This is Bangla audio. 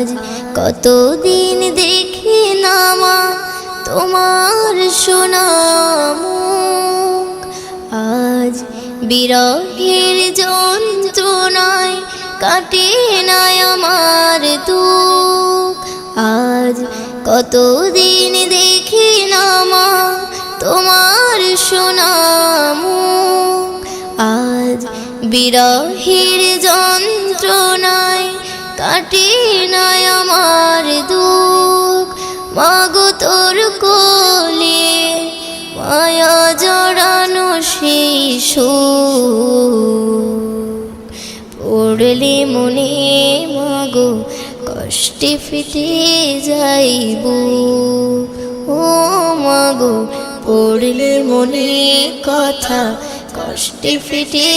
আজ কতদিন দেখি না মা তোমার সোনা মুখ, আজ বিরহের যন্ত্রণায় কাটে না আমার দুঃখ। আজ কতদিন দেখি না মা তোমার সোনা মুখ, আজ বিরহের যন্ত্রণায় কাটে না আমার দুঃখ। মাগো তোর কোলে মায়া জড়ানো সেই সুখ পড়লে মনে মাগো কষ্টে ফেটে যাইব। ও মাগো পড়লে মনে কথা কষ্টে ফেটে